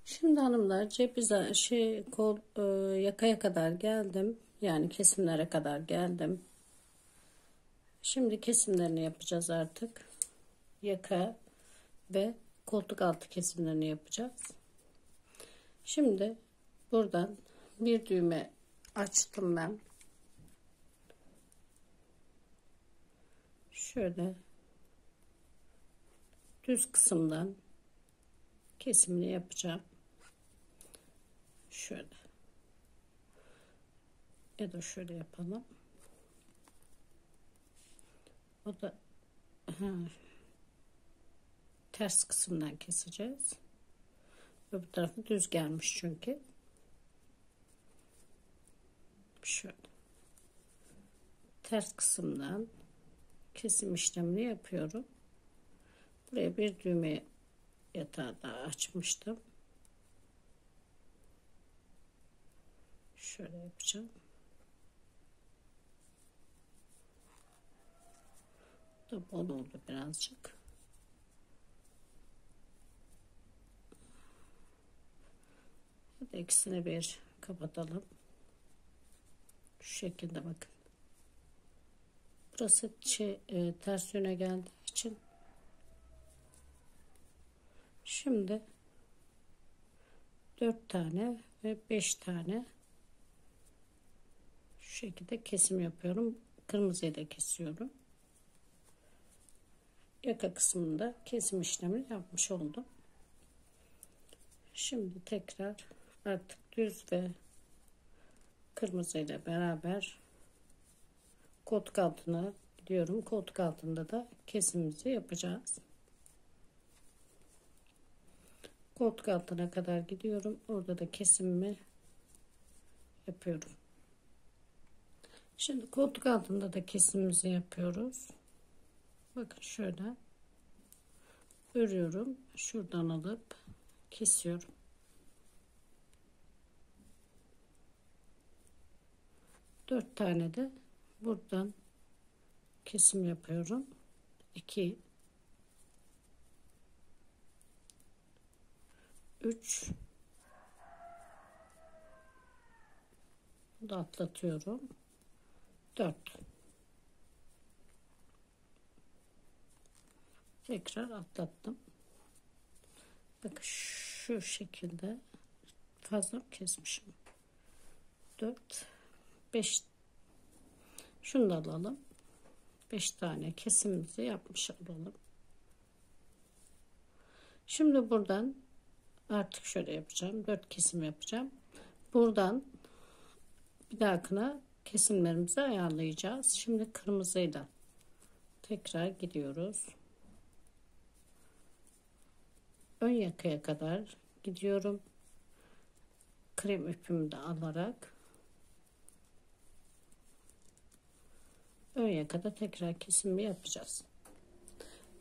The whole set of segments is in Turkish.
Şimdi hanımlar cebize kol yakaya kadar geldim. Yani kesimlere kadar geldim. Şimdi kesimlerini yapacağız artık. Yaka ve koltuk altı kesimlerini yapacağız. Şimdi buradan bir düğme açtım ben. Şöyle düz kısımdan kesimini yapacağım. Şöyle ya da şöyle yapalım. O da ters kısımdan keseceğiz. Öbür tarafı düz gelmiş çünkü. Şöyle ters kısımdan kesim işlemini yapıyorum. Buraya bir düğme yatağı daha açmıştım. Şöyle yapacağım. Bu da bol oldu birazcık. Hadi ikisini bir kapatalım. Şu şekilde bakın. Burası ters yöne geldiği için şimdi 4 tane ve 5 tane şu şekilde kesim yapıyorum. Kırmızıyı da kesiyorum. Yaka kısmında kesim işlemini yapmış oldum. Şimdi tekrar artık düz ve kırmızı ile beraber koltuk altına gidiyorum. Koltuk altında da kesimimizi yapacağız. Koltuk altına kadar gidiyorum. Orada da kesimimi yapıyorum. Şimdi koltuk altında da kesimimizi yapıyoruz. Bakın şöyle örüyorum. Şuradan alıp kesiyorum. Dört tane de buradan kesim yapıyorum. 2 3 da atlatıyorum. 4 tekrar atlattım. Bakın şu şekilde fazla kesmişim. 4 5 şunu da alalım. 5 tane kesimimizi yapmış olalım. Şimdi buradan artık şöyle yapacağım. 4 kesim yapacağım. Buradan bir dahakine kesimlerimizi ayarlayacağız. Şimdi kırmızıyla tekrar gidiyoruz. Ön yakaya kadar gidiyorum. Krem ipimi de alarak ön yakada tekrar kesimi yapacağız.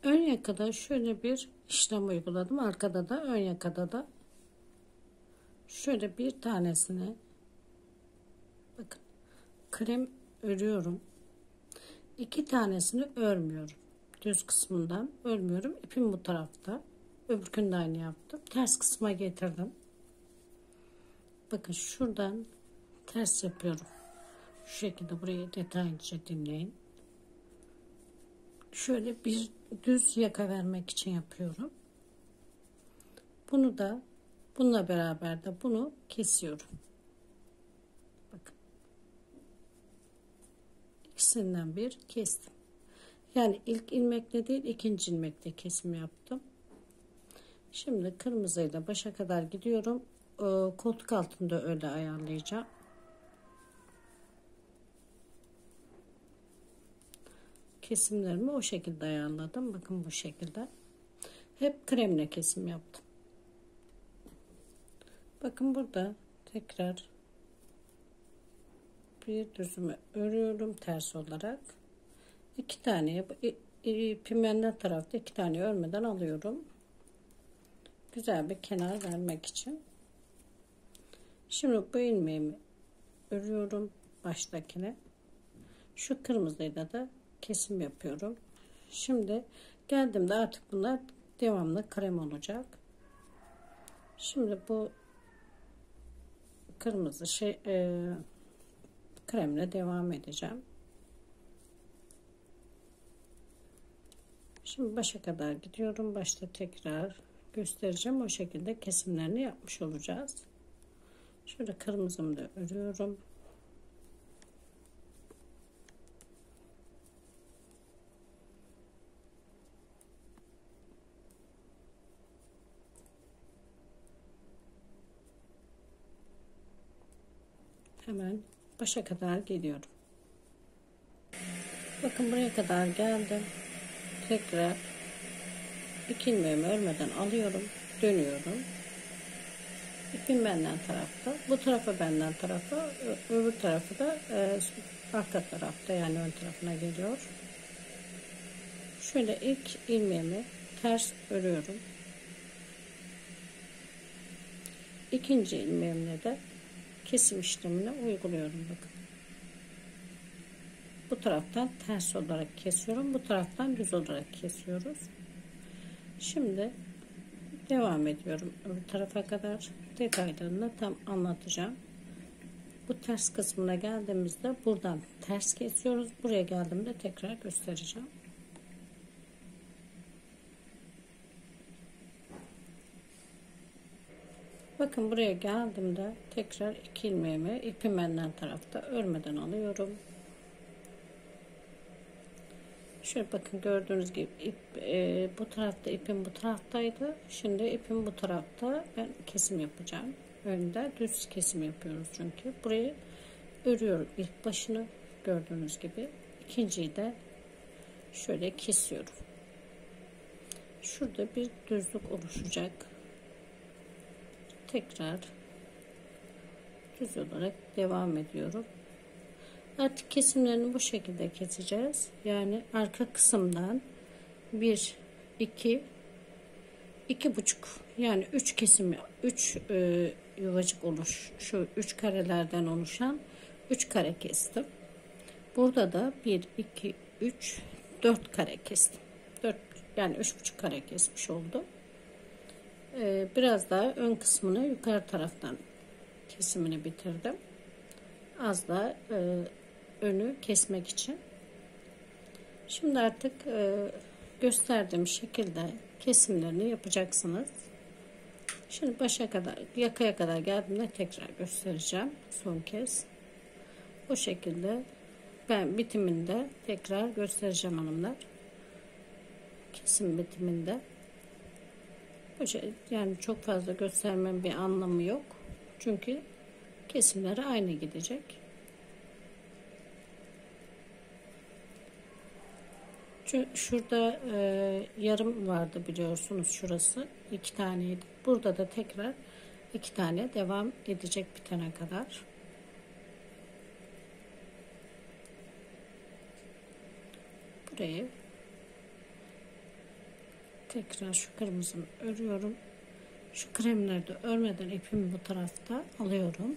Ön yakada şöyle bir işlem uyguladım. Arkada da ön yakada da şöyle bir tanesini bakın krem örüyorum. 2 tanesini örmüyorum. Düz kısmından örmüyorum. İpim bu tarafta. Öbürkünü de aynı yaptım. Ters kısma getirdim. Bakın şuradan ters yapıyorum. Şu şekilde burayı detaylıca dinleyin. Şöyle bir düz yaka vermek için yapıyorum. Bunu da bununla beraber de bunu kesiyorum. Bakın. İkisinden bir kestim. Yani ilk ilmekle değil ikinci ilmekle kesim yaptım. Şimdi kırmızıyla başa kadar gidiyorum. Koltuk altında öyle ayarlayacağım. Kesimlerimi o şekilde ayarladım. Bakın bu şekilde. Hep kremle kesim yaptım. Bakın burada tekrar bir düzümü örüyorum ters olarak. 2 tane pimenler tarafta 2 tane örmeden alıyorum. Güzel bir kenar vermek için. Şimdi bu ilmeğimi örüyorum baştakine. Şu kırmızıyla da kesim yapıyorum. Şimdi geldiğimde artık bunlar devamlı krem olacak. Şimdi bu kırmızı kremle devam edeceğim. Şimdi başa kadar gidiyorum. Başta tekrar göstereceğim. O şekilde kesimlerini yapmış olacağız. Şöyle kırmızımı da örüyorum. Hemen başa kadar geliyorum. Bakın buraya kadar geldim. Tekrar iki ilmeğimi örmeden alıyorum. Dönüyorum. İpim benden tarafta. Bu tarafa benden tarafa. Öbür tarafı da arka tarafta, yani ön tarafına geliyor. Şöyle ilk ilmeğimi ters örüyorum. İkinci ilmeğimle de kesim işlemini uyguluyorum. Bakın. Bu taraftan ters olarak kesiyorum. Bu taraftan düz olarak kesiyoruz. Şimdi devam ediyorum. Öbür tarafa kadar detaylarını tam anlatacağım. Bu ters kısmına geldiğimizde buradan ters kesiyoruz. Buraya geldiğimde tekrar göstereceğim. Bakın buraya geldiğimde tekrar iki ilmeğimi ipim benden tarafta örmeden alıyorum. Şöyle bakın, gördüğünüz gibi bu tarafta ipim bu taraftaydı. Şimdi ipim bu tarafta. Ben kesim yapacağım. Önde düz kesim yapıyoruz çünkü. Burayı örüyorum ilk başını, gördüğünüz gibi. İkinciyi de şöyle kesiyorum. Şurada bir düzlük oluşacak. Tekrar düz olarak devam ediyorum. Artık kesimlerini bu şekilde keseceğiz. Yani arka kısımdan 1, 2, 2,5, yani 3 kesim, 3 yuvacık şu 3 karelerden oluşan 3 kare kestim. Burada da 1, 2, 3, 4 kare kestim. 4, yani 3,5 kare kesmiş oldum. Biraz daha ön kısmını yukarı taraftan kesimini bitirdim. Az da önü kesmek için. Şimdi artık gösterdiğim şekilde kesimlerini yapacaksınız. Şimdi başa kadar, yakaya kadar geldiğimde tekrar göstereceğim son kez. Bu şekilde ben bitiminde tekrar göstereceğim hanımlar. Kesim bitiminde. Yani çok fazla göstermem bir anlamı yok. Çünkü kesimleri aynı gidecek. Şurada yarım vardı biliyorsunuz, şurası 2 taneydi. Burada da tekrar 2 tane devam edecek bitene kadar. Burayı tekrar şu kırmızımı örüyorum. Şu kremleri de örmeden ipimi bu tarafta alıyorum.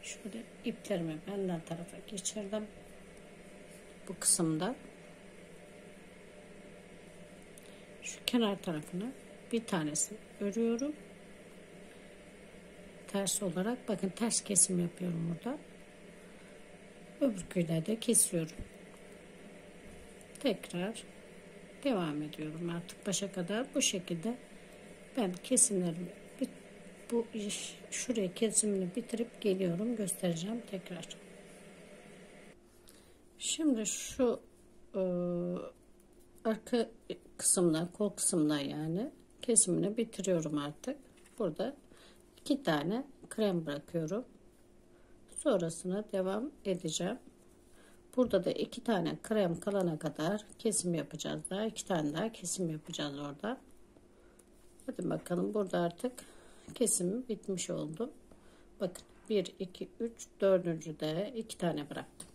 Şöyle iplerimi benden tarafa geçirdim. Bu kısımda şu kenar tarafını bir tanesini örüyorum. Ters olarak, bakın ters kesim yapıyorum burada. Öbürküyle de kesiyorum. Tekrar devam ediyorum artık başa kadar. Bu şekilde ben kesimlerimi şuraya kesimini bitirip geliyorum, göstereceğim tekrar. Şimdi şu arka kısımdan, kol kısımdan yani kesimini bitiriyorum artık. Burada 2 tane krem bırakıyorum. Sonrasına devam edeceğim. Burada da 2 tane krem kalana kadar kesim yapacağız. Daha 2 tane daha kesim yapacağız orada. Hadi bakalım, burada artık kesim bitmiş oldu. Bakın 1, 2, 3, 4. de 2 tane bıraktım.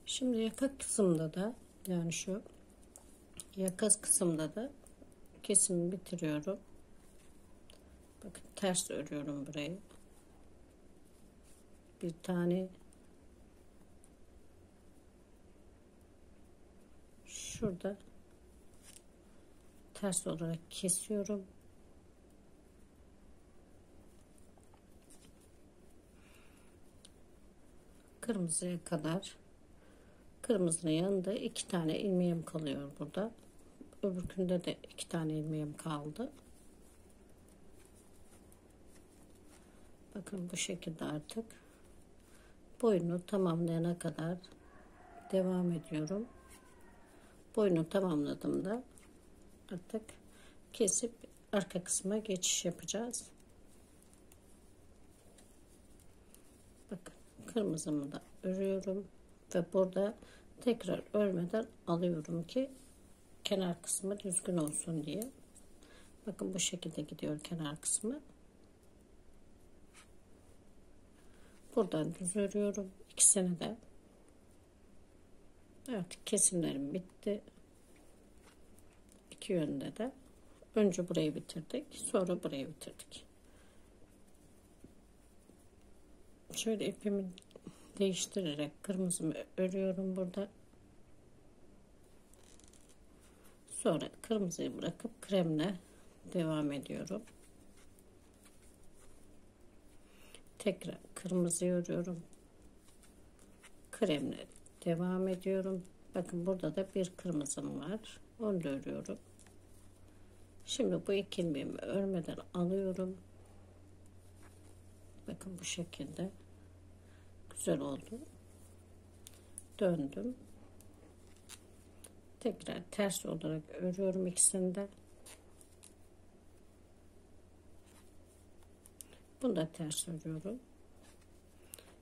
Şimdi yaka kısımda da, yani şu yaka kısımda da kesimi bitiriyorum. Bakın ters örüyorum burayı. Bir tane şurada ters olarak kesiyorum. Kırmızıya kadar. Kırmızının yanında 2 tane ilmeğim kalıyor burada. Öbürkünde de 2 tane ilmeğim kaldı. Bakın bu şekilde artık boyunu tamamlayana kadar devam ediyorum. Boyunu tamamladığımda artık kesip arka kısma geçiş yapacağız. Bakın kırmızımı da örüyorum ve burada tekrar örmeden alıyorum ki kenar kısmı düzgün olsun diye. Bakın bu şekilde gidiyor kenar kısmı. Buradan düz örüyorum ikisini de. Evet, kesimlerim bitti. İki yönde de. Önce burayı bitirdik, sonra burayı bitirdik. Şöyle ipimi değiştirerek kırmızımı örüyorum burada. Sonra kırmızıyı bırakıp kremle devam ediyorum. Tekrar kırmızıyı örüyorum. Kremle devam ediyorum. Bakın burada da bir kırmızım var. Onu da örüyorum. Şimdi bu iki ilmeğimi örmeden alıyorum. Bakın bu şekilde. Güzel oldu. Döndüm. Tekrar ters olarak örüyorum ikisini de. Bunu da ters örüyorum.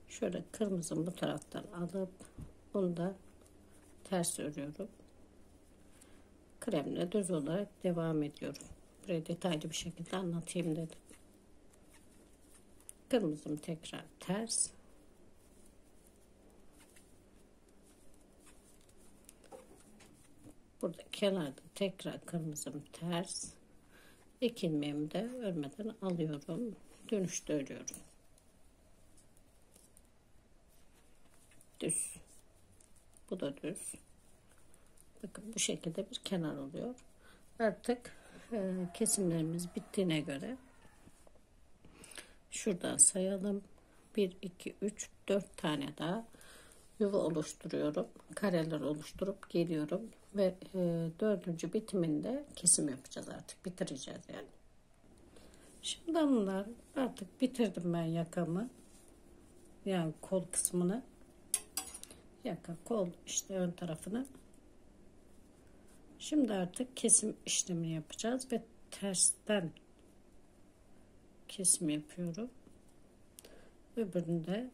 Şöyle kırmızımı bu taraftan alıp bunu da ters örüyorum. Kremle düz olarak devam ediyorum. Burayı detaylı bir şekilde anlatayım dedim. Kırmızım tekrar ters. Burada kenarda tekrar kırmızım ters. İki ilmeğimi de örmeden alıyorum. Dönüşte örüyorum. Düz. Bu da düz. Bakın bu şekilde bir kenar oluyor. Artık kesimlerimiz bittiğine göre şuradan sayalım. 1, 2, 3, 4 tane daha yuva oluşturuyorum. Kareler oluşturup geliyorum. Ve dördüncü bitiminde kesim yapacağız artık. Bitireceğiz yani. Şimdi bunlar artık bitirdim ben yakamı. Yani kol kısmını. Yaka, kol işte ön tarafını. Şimdi artık kesim işlemini yapacağız ve tersten kesim yapıyorum. Öbürünü de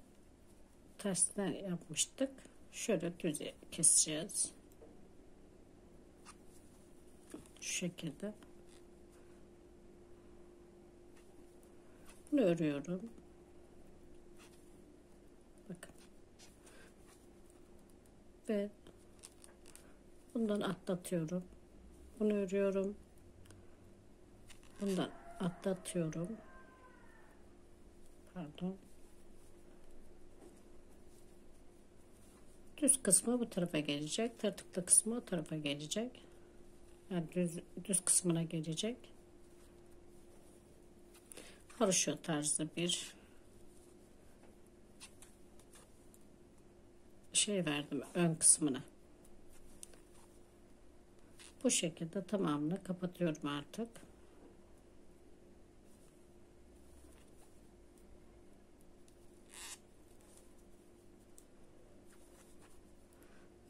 tersten yapmıştık. Şöyle düz keseceğiz. Şu şekilde. Bunu örüyorum. Bakın. Ve bundan atlatıyorum. Bunu örüyorum. Bundan atlatıyorum. Pardon. Düz kısmı bu tarafa gelecek. Tırtıklı kısmı o tarafa gelecek. Yani düz kısmına gelecek. Haroşo tarzı bir şey verdim ön kısmına. Bu şekilde tamamını kapatıyorum artık.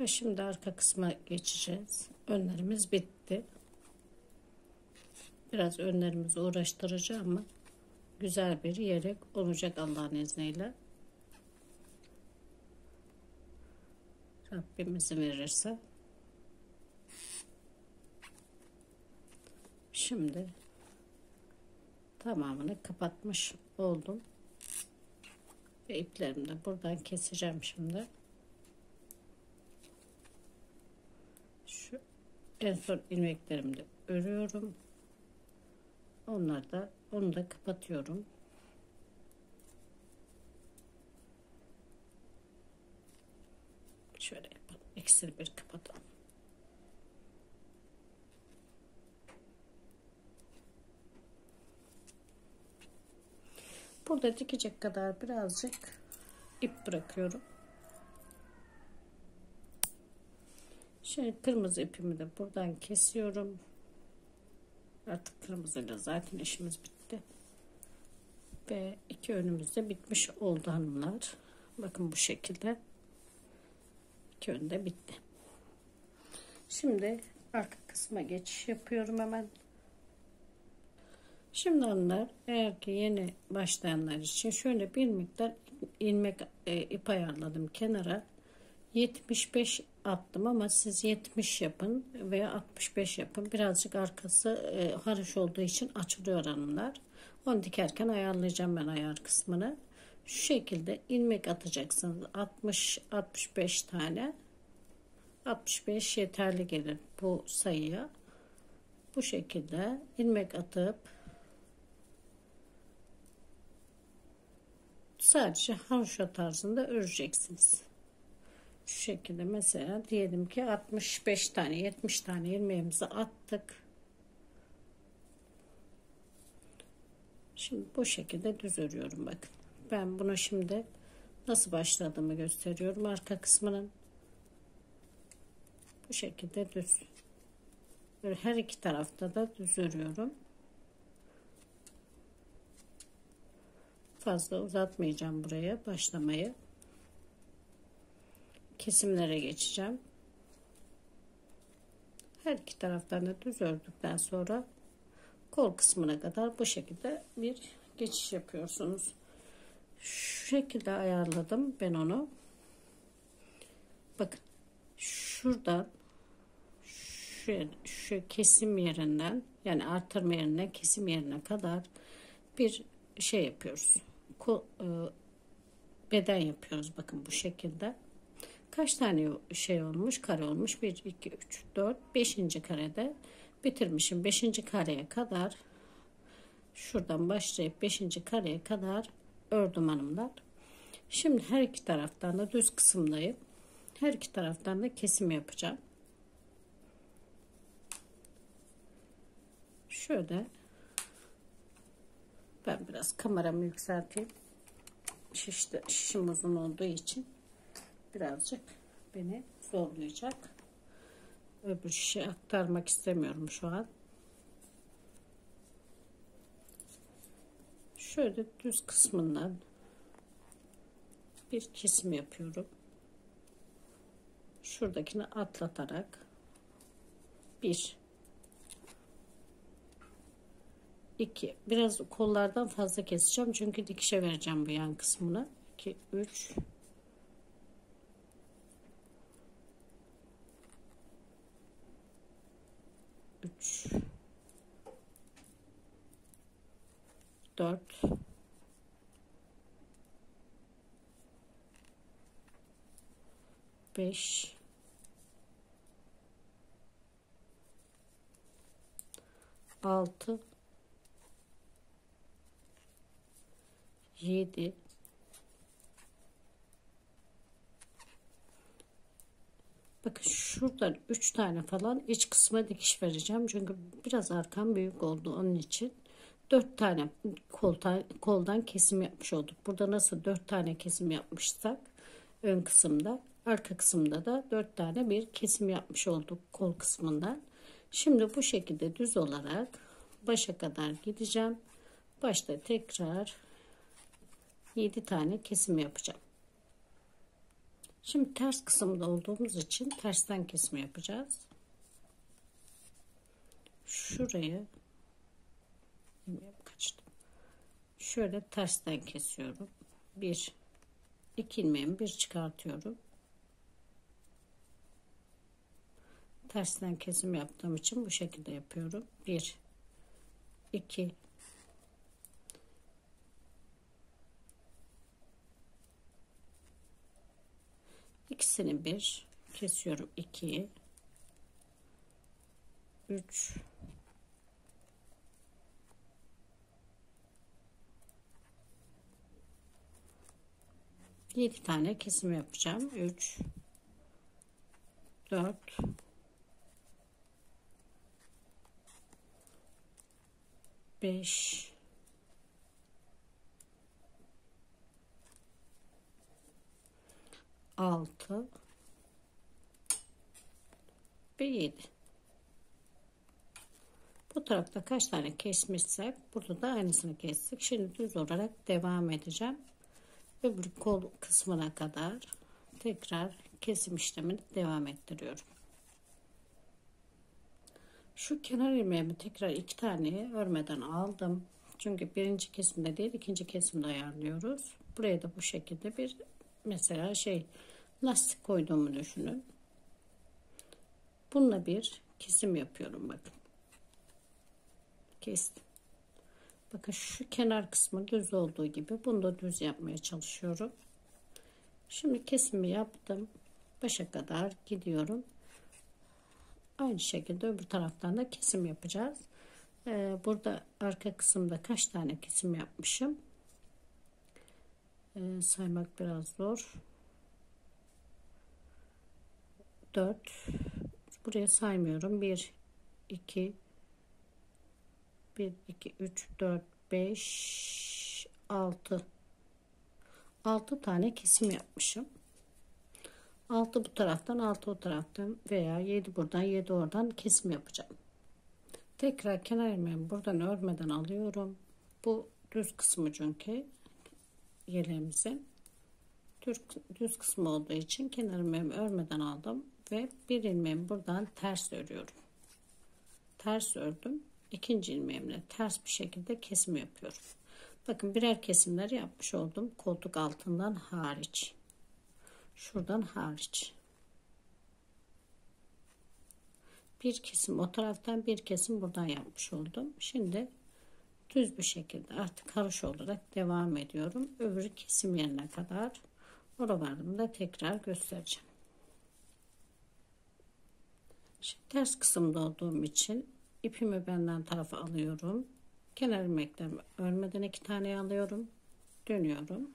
Ve şimdi arka kısma geçeceğiz. Önlerimiz bitti. Biraz önlerimizi uğraştırıcı ama güzel bir yelek olacak Allah'ın izniyle. Rabbim izin verirse. Şimdi tamamını kapatmış oldum. Ve iplerimi de buradan keseceğim şimdi. Şu en son ilmeklerimi de örüyorum. Onu da kapatıyorum. Şöyle yapalım. İkisini bir kapatalım. Burada dikecek kadar birazcık ip bırakıyorum. Şimdi kırmızı ipimi de buradan kesiyorum. Artık kırmızıyla zaten işimiz bitti. Ve iki önümüz de bitmiş oldu hanımlar. Bakın bu şekilde. İki önde bitti. Şimdi arka kısma geçiş yapıyorum hemen. Şimdi hanımlar, eğer ki yeni başlayanlar için şöyle bir miktar ilmek ip ayarladım kenara. 75 attım ama siz 70 yapın veya 65 yapın. Birazcık arkası haroş olduğu için açılıyor hanımlar. Onu dikerken ayarlayacağım ben ayar kısmını. Şu şekilde ilmek atacaksınız. 60-65 tane. 65 yeterli gelir bu sayıya. Bu şekilde ilmek atıp sadece haroşa tarzında öreceksiniz. Şu şekilde mesela diyelim ki 65 tane 70 tane ilmeğimizi attık. Şimdi bu şekilde düz örüyorum bakın. Ben bunu şimdi nasıl başladığımı gösteriyorum. Arka kısmının bu şekilde düz. Böyle her iki tarafta da düz örüyorum. Fazla uzatmayacağım buraya başlamayı. Kesimlere geçeceğim. Her iki taraftan da düz ördükten sonra kol kısmına kadar bu şekilde bir geçiş yapıyorsunuz. Şu şekilde ayarladım ben onu. Bakın şuradan şu kesim yerinden, yani artırma yerinden kesim yerine kadar bir şey yapıyoruz. Beden yapıyoruz. Bakın bu şekilde. Kaç tane şey olmuş? Kare olmuş. 1, 2, 3, 4, 5. karede bitirmişim. 5. kareye kadar şuradan başlayıp 5. kareye kadar ördüm hanımlar. Şimdi her iki taraftan da düz kısımdayım. Her iki taraftan da kesim yapacağım. Şöyle ben biraz kameramı yükselteyim. Şişim uzun olduğu için birazcık beni zorlayacak. Öbür şişe aktarmak istemiyorum şu an. Şöyle düz kısmından bir kesim yapıyorum. Şuradakini atlatarak 1 2, biraz kollardan fazla keseceğim çünkü dikişe vereceğim bu yan kısmını. 2 3 3 4 5 6 7 bakın şuradan 3 tane falan iç kısma dikiş vereceğim çünkü biraz arkam büyük oldu, onun için 4 tane koldan kesim yapmış olduk. Burada nasıl 4 tane kesim yapmışsak ön kısımda, arka kısımda da 4 tane bir kesim yapmış olduk kol kısmından. Şimdi bu şekilde düz olarak başa kadar gideceğim. Başta tekrar 7 tane kesim yapacağım. Şimdi ters kısımda olduğumuz için tersten kesim yapacağız. Şurayı kaçtım. Şöyle tersten kesiyorum. 1 2 ilmeğimi bir çıkartıyorum. Tersten kesim yaptığım için bu şekilde yapıyorum. 1 2 ikisini bir kesiyorum. 2 3 7 tane kesim yapacağım. 3 4 5 6 ve 7. Bu tarafta kaç tane kesmişsek burada da aynısını kestik. Şimdi düz olarak devam edeceğim. Öbür kol kısmına kadar tekrar kesim işlemini devam ettiriyorum. Şu kenar ilmeğimi tekrar 2 tane örmeden aldım. Çünkü birinci kesimde değil, ikinci kesimde ayarlıyoruz. Buraya da bu şekilde bir mesela lastik koyduğumu düşünün. Bununla bir kesim yapıyorum, bakın. Kestim. Bakın şu kenar kısmı düz olduğu gibi bunu da düz yapmaya çalışıyorum. Şimdi kesimi yaptım. Başa kadar gidiyorum. Aynı şekilde öbür taraftan da kesim yapacağız. Burada arka kısımda kaç tane kesim yapmışım? Saymak biraz zor. 4. Buraya saymıyorum. 1, 2, 1, 2, 3, 4, 5, 6. 6 tane kesim yapmışım. 6 bu taraftan, 6 o taraftan veya 7 buradan, 7 oradan kesim yapacağım. Tekrar kenar ilmeğimi buradan örmeden alıyorum. Bu düz kısmı çünkü yeleğimizin düz kısmı olduğu için kenar ilmeğimi örmeden aldım ve bir ilmeğimi buradan ters örüyorum. Ters ördüm. İkinci ilmeğimle ters bir şekilde kesim yapıyorum. Bakın birer kesimler yapmış oldum. Koltuk altından hariç. Şuradan hariç. Bir kesim o taraftan, bir kesim buradan yapmış oldum. Şimdi düz bir şekilde artık haroşa olarak devam ediyorum. Öbür kesim yerine kadar oralarımda tekrar göstereceğim. Şimdi ters kısımda olduğum için ipimi benden tarafa alıyorum. Kenar ilmeklerimi örmeden 2 tane alıyorum. Dönüyorum.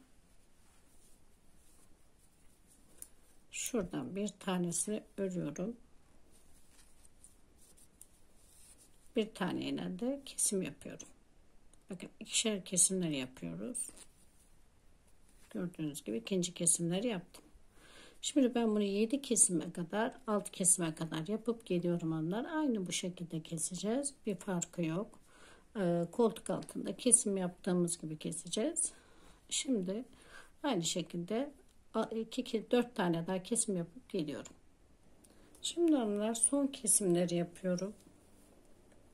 Şuradan bir tanesini örüyorum. Bir taneyle de kesim yapıyorum. Bakın ikişer kesimler yapıyoruz. Gördüğünüz gibi ikinci kesimleri yaptım. Şimdi ben bunu 7 kesime kadar, 6 kesime kadar yapıp geliyorum onlar. Aynı bu şekilde keseceğiz. Bir farkı yok. Koltuk altında kesim yaptığımız gibi keseceğiz. Şimdi aynı şekilde 4 tane daha kesim yapıp geliyorum. Şimdi onlar son kesimleri yapıyorum.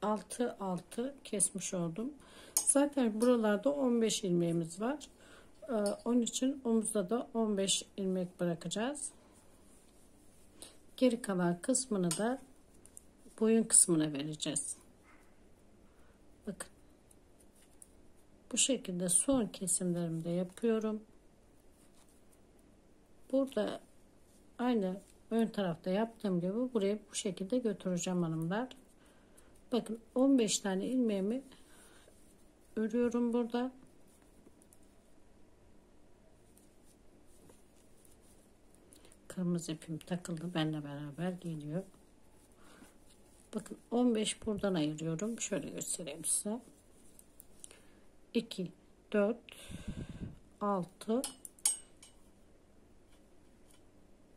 6 kesmiş oldum. Zaten buralarda 15 ilmeğimiz var. Onun için omuzda da 15 ilmek bırakacağız. Geri kalan kısmını da boyun kısmına vereceğiz. Bakın. Bu şekilde son kesimlerimi de yapıyorum. Burada aynı ön tarafta yaptığım gibi buraya bu şekilde götüreceğim hanımlar. Bakın 15 tane ilmeğimi örüyorum burada. Kırmızı ipim takıldı, benimle beraber geliyor. Bakın 15 buradan ayırıyorum. Şöyle göstereyim size. 2, 4, 6,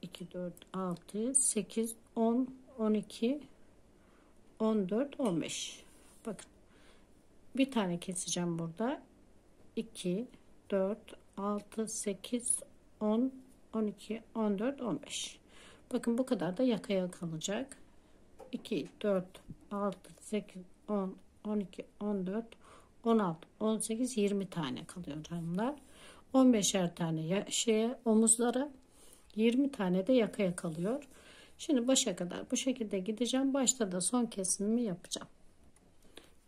2, 4, 6, 8, 10, 12, 14, 15. Bakın bir tane keseceğim burada. 2, 4, 6, 8, 10, 12, 14, 15. Bakın bu kadar da yakaya kalacak. 2, 4, 6, 8, 10, 12, 14, 16, 18, 20 tane kalıyor hanımlar. 15'er tane omuzlara, 20 tane de yakaya kalıyor. Şimdi başa kadar bu şekilde gideceğim. Başta da son kesimimi yapacağım.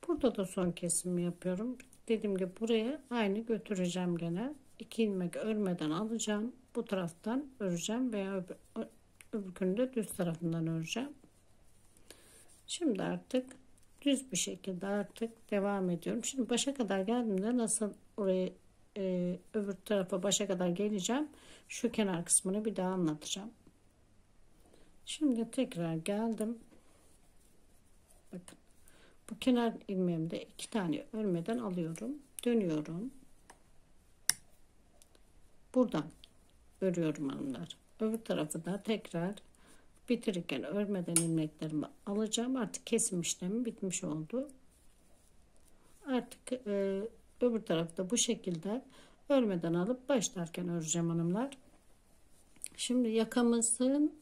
Burada da son kesimi yapıyorum. Dediğim gibi buraya aynı götüreceğim gene. 2 ilmek örmeden alacağım. Bu taraftan öreceğim veya öbür de düz tarafından öreceğim. Şimdi artık düz bir şekilde artık devam ediyorum. Şimdi başa kadar geldiğimde nasıl oraya öbür tarafa başa kadar geleceğim. Şu kenar kısmını bir daha anlatacağım. Şimdi tekrar geldim. Bakın. Bu kenar ilmeğimde 2 tane örmeden alıyorum. Dönüyorum. Buradan örüyorum hanımlar. Öbür tarafı da tekrar bitirirken örmeden ilmeklerimi alacağım. Artık kesim işlemi bitmiş oldu. Artık öbür tarafı da bu şekilde örmeden alıp başlarken öreceğim hanımlar. Şimdi yakamızın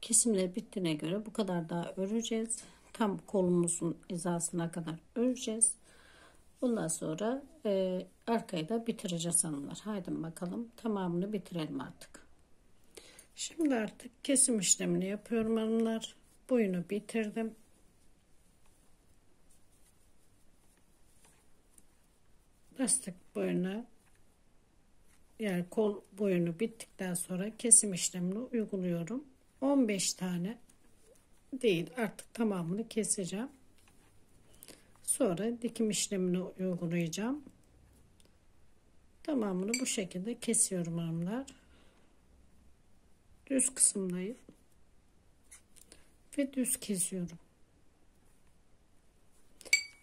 kesimleri bittiğine göre bu kadar daha öreceğiz. Tam kolumuzun hizasına kadar öreceğiz. Bundan sonra arkayı da bitireceğiz hanımlar. Haydi bakalım tamamını bitirelim artık. Şimdi artık kesim işlemini yapıyorum hanımlar. Boyunu bitirdim. Lastik boyuna, yani kol boyunu bittikten sonra kesim işlemini uyguluyorum. 15 tane değil, artık tamamını keseceğim. Sonra dikim işlemini uygulayacağım. Tamamını bu şekilde kesiyorum hanımlar. Düz kısımdayım ve düz kesiyorum.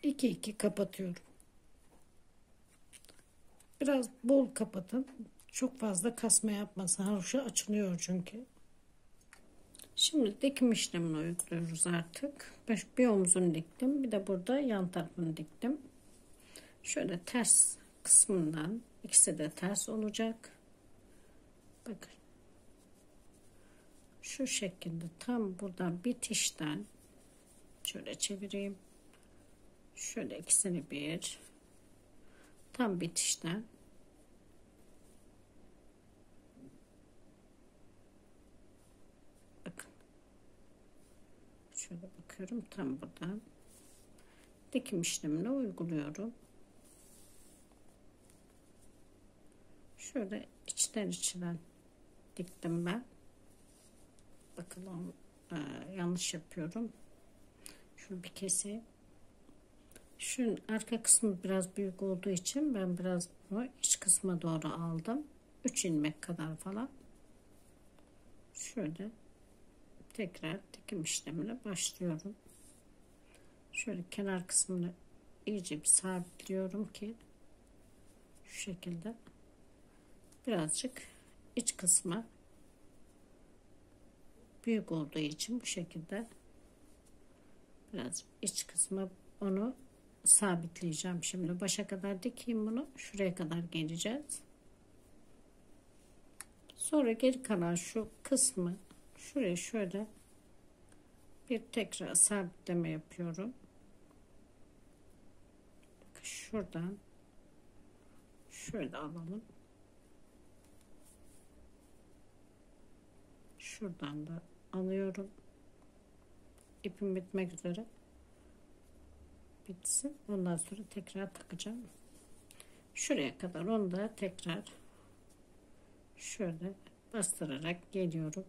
2 kapatıyorum. Biraz bol kapatın. Çok fazla kasma yapmasın. Haroşa açılıyor çünkü. Şimdi dikim işlemini uyguluyoruz artık. Bir omzunu diktim. Bir de burada yan tarafını diktim. Şöyle ters kısmından, ikisi de ters olacak. Bakın. Şu şekilde tam buradan bitişten şöyle çevireyim. Şöyle ikisini bir tam bitişten bakın. Şöyle bakıyorum, tam buradan dikim işlemini uyguluyorum. Şöyle içten diktim ben. Bakalım, yanlış yapıyorum. Şunu bir keseyim. Şunun arka kısmı biraz büyük olduğu için ben biraz bunu iç kısma doğru aldım. 3 ilmek kadar falan. Şöyle tekrar dikim işlemine başlıyorum. Şöyle kenar kısmını iyice bir sabitliyorum ki şu şekilde birazcık iç kısmı büyük olduğu için bu şekilde biraz iç kısmı onu sabitleyeceğim. Şimdi başa kadar dikeyim bunu. Şuraya kadar geleceğiz. Sonra geri kalan şu kısmı şuraya şöyle bir tekrar sabitleme yapıyorum. Şuradan şöyle alalım. Şuradan da alıyorum. İpim bitmek üzere. Bitsin. Ondan sonra tekrar takacağım. Şuraya kadar onu da tekrar şöyle bastırarak geliyorum.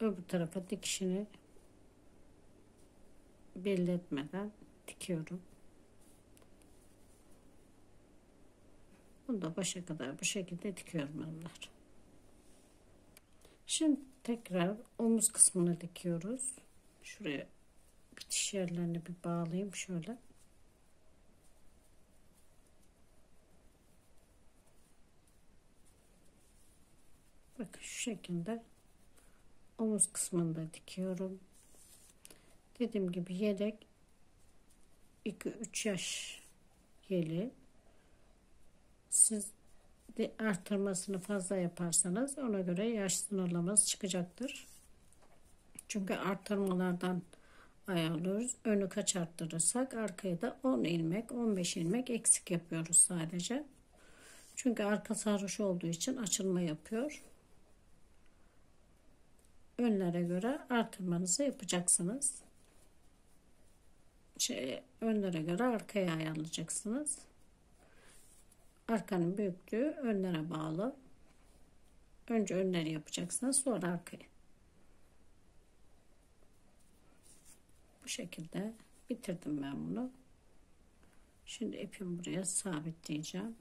Öbür tarafa dikişini belli etmeden dikiyorum. Bunu da başa kadar bu şekilde dikiyorum hanımlar. Şimdi tekrar omuz kısmını dikiyoruz. Şuraya bitiş yerlerini bir bağlayayım şöyle. Bakın şu şekilde omuz kısmını da dikiyorum. Dediğim gibi yedek 2-3 yaş yeli. Siz de artırmasını fazla yaparsanız ona göre yaş sınırlaması çıkacaktır. Çünkü artırmalardan ayarlıyoruz. Önü kaç arttırırsak arkaya da 10 ilmek 15 ilmek eksik yapıyoruz sadece. Çünkü arka sarhoş olduğu için açılma yapıyor. Önlere göre artırmanızı yapacaksınız. Önlere göre arkaya ayarlayacaksınız. Arkanın büyüklüğü önlere bağlı. Önce önleri yapacaksınız, sonra arkayı. Bu şekilde bitirdim ben bunu. Şimdi ipimi buraya sabitleyeceğim.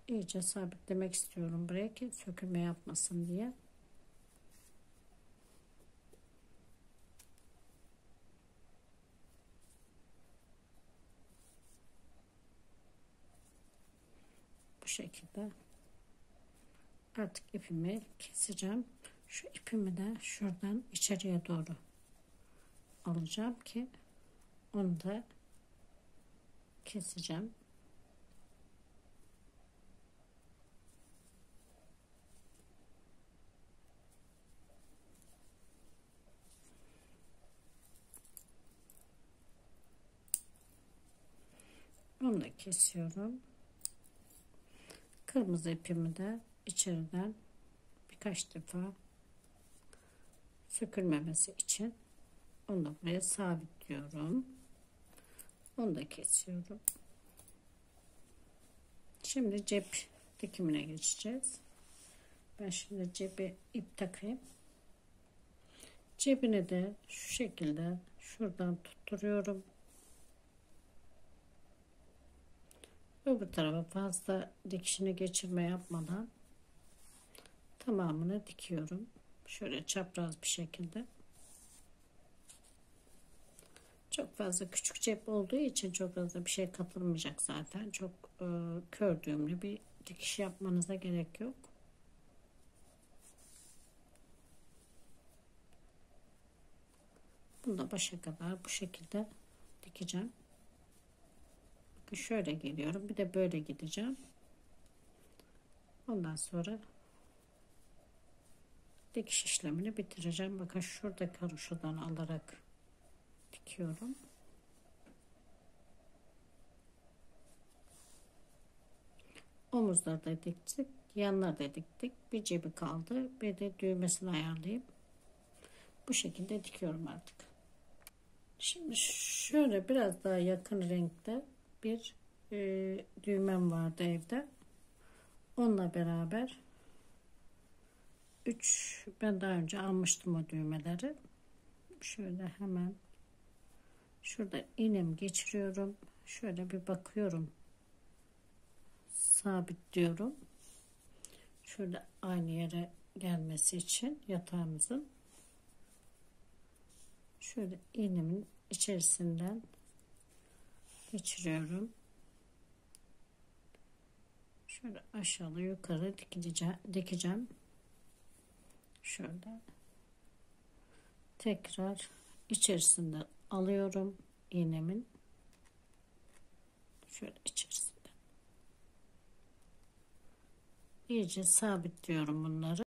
İyice sabitlemek istiyorum buraya ki sökülme yapmasın diye. şekilde artık ipimi keseceğim. Şu ipimi de şuradan içeriye doğru alacağım ki onu da keseceğim. Onu da kesiyorum. Kırmızı ipimi de içeriden birkaç defa sökülmemesi için onu da buraya sabitliyorum. Onu da kesiyorum. Şimdi cep dikimine geçeceğiz. Ben şimdi cebe ip takayım. Cebini de şu şekilde şuradan tutturuyorum. Öbür tarafa fazla dikişini geçirme yapmadan tamamını dikiyorum. Şöyle çapraz bir şekilde. Çok fazla küçük cep olduğu için çok fazla bir şey katılmayacak zaten. Çok kör düğümlü bir dikiş yapmanıza gerek yok. Bunu da başa kadar bu şekilde dikeceğim. Bakın şöyle geliyorum. Bir de böyle gideceğim. Ondan sonra dikiş işlemini bitireceğim. Bakın şurada karışıdan alarak dikiyorum. Omuzları da diktik. Yanları da diktik. Bir cebi kaldı. Bir de düğmesini ayarlayıp bu şekilde dikiyorum artık. Şimdi şöyle biraz daha yakın renkte bir düğmem vardı evde. Onunla beraber 3 ben daha önce almıştım o düğmeleri. Şöyle hemen şurada iğnemi geçiriyorum. Şöyle bir bakıyorum. Sabitliyorum. Şöyle aynı yere gelmesi için yatağımızın. Şöyle iğnemin içerisinden geçiriyorum. Şöyle aşağı yukarı dikeceğim. Şöyle tekrar içerisinde alıyorum iğnemin. Şöyle içerisinde. İyice sabitliyorum bunları.